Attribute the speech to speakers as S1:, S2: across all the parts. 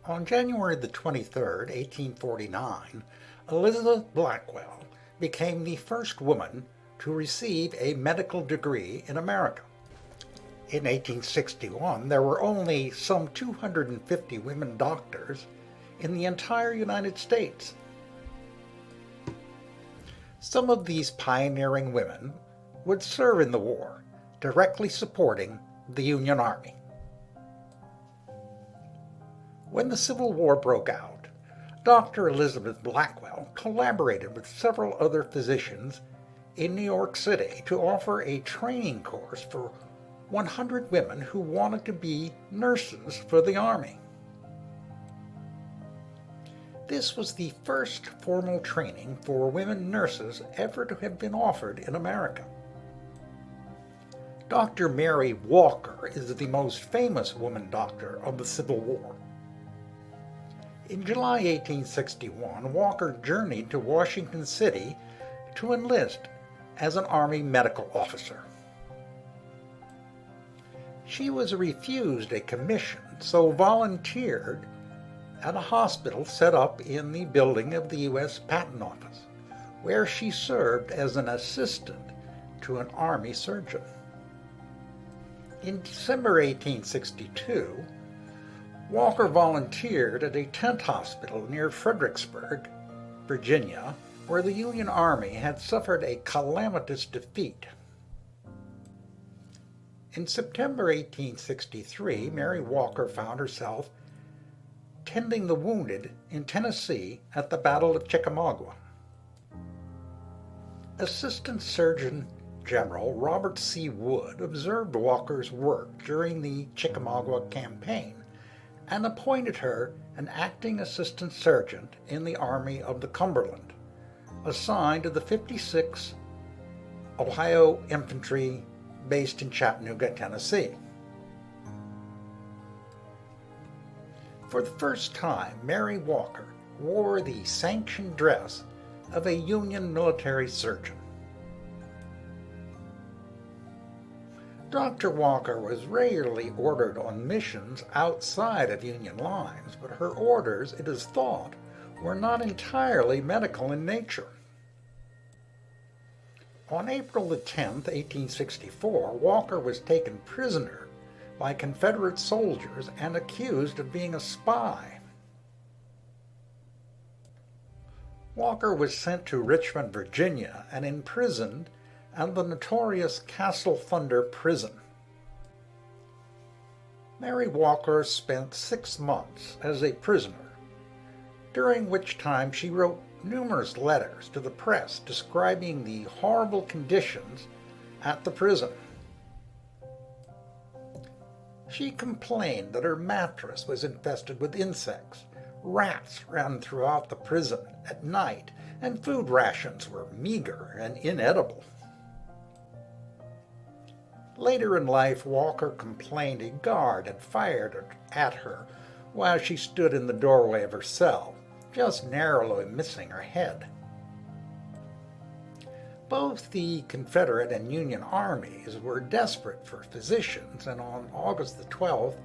S1: On January the 23rd, 1849, Elizabeth Blackwell became the first woman to receive a medical degree in America. In 1861, there were only some 250 women doctors in the entire United States. Some of these pioneering women would serve in the war, directly supporting the Union Army. When the Civil War broke out, Dr. Elizabeth Blackwell collaborated with several other physicians in New York City to offer a training course for 100 women who wanted to be nurses for the Army. This was the first formal training for women nurses ever to have been offered in America. Dr. Mary Walker is the most famous woman doctor of the Civil War. In July 1861, Walker journeyed to Washington City to enlist as an Army medical officer. She was refused a commission, so volunteered at a hospital set up in the building of the U.S. Patent Office, where she served as an assistant to an Army surgeon. In December 1862, Walker volunteered at a tent hospital near Fredericksburg, Virginia, where the Union Army had suffered a calamitous defeat. In September 1863, Mary Walker found herself tending the wounded in Tennessee at the Battle of Chickamauga. Assistant Surgeon General Robert C. Wood observed Walker's work during the Chickamauga campaign and appointed her an acting assistant surgeon in the Army of the Cumberland, assigned to the 56th Ohio Infantry based in Chattanooga, Tennessee. For the first time, Mary Walker wore the sanctioned dress of a Union military surgeon. Dr. Walker was regularly ordered on missions outside of Union lines, but her orders, it is thought, were not entirely medical in nature. On April the 10th, 1864, Walker was taken prisoner by Confederate soldiers and accused of being a spy. Walker was sent to Richmond, Virginia, and imprisoned at the notorious Castle Thunder prison. Mary Walker spent 6 months as a prisoner, during which time she wrote numerous letters to the press describing the horrible conditions at the prison. She complained that her mattress was infested with insects, rats ran throughout the prison at night, and food rations were meager and inedible. Later in life, Walker complained a guard had fired at her while she stood in the doorway of her cell, just narrowly missing her head. Both the Confederate and Union armies were desperate for physicians, and on August the 12th,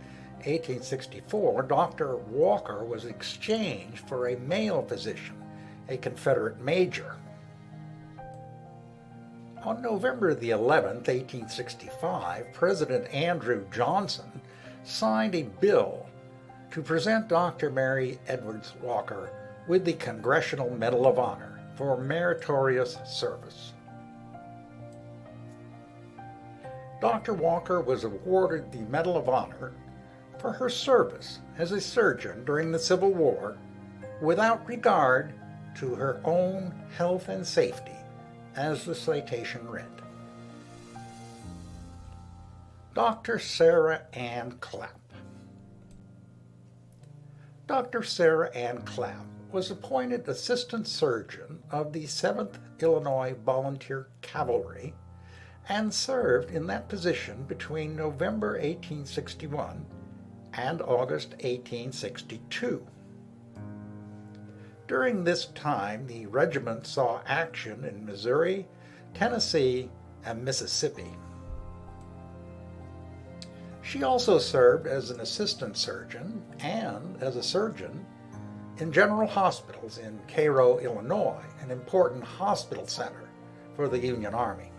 S1: 1864, Dr. Walker was exchanged for a male physician, a Confederate major. On November the 11th, 1865, President Andrew Johnson signed a bill to present Dr. Mary Edwards Walker with the Congressional Medal of Honor for meritorious service. Dr. Walker was awarded the Medal of Honor for her service as a surgeon during the Civil War without regard to her own health and safety, as the citation read. Dr. Sarah Ann Clapp. Dr. Sarah Ann Clapp was appointed Assistant Surgeon of the 7th Illinois Volunteer Cavalry and served in that position between November 1861 and August 1862. During this time, the regiment saw action in Missouri, Tennessee, and Mississippi. She also served as an assistant surgeon and as a surgeon in general hospitals in Cairo, Illinois, an important hospital center for the Union Army.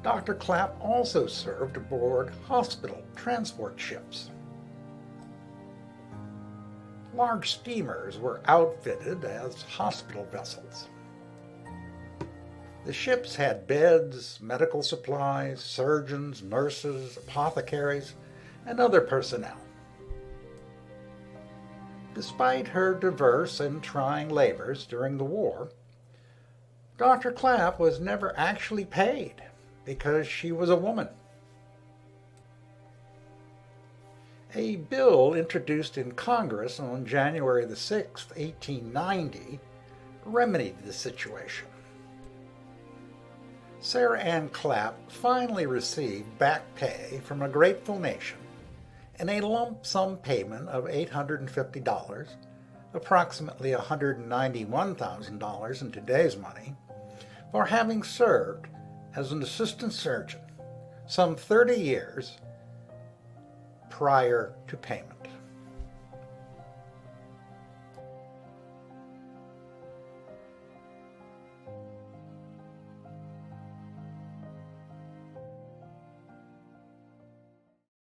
S1: Dr. Clapp also served aboard hospital transport ships. Large steamers were outfitted as hospital vessels. The ships had beds, medical supplies, surgeons, nurses, apothecaries, and other personnel. Despite her diverse and trying labors during the war, Dr. Clapp was never actually paid because she was a woman. A bill introduced in Congress on January the 6th, 1890, remedied the situation. Sarah Ann Clapp finally received back pay from a grateful nation in a lump sum payment of $850, approximately $191,000 in today's money, for having served as an assistant surgeon some 30 years prior to payment.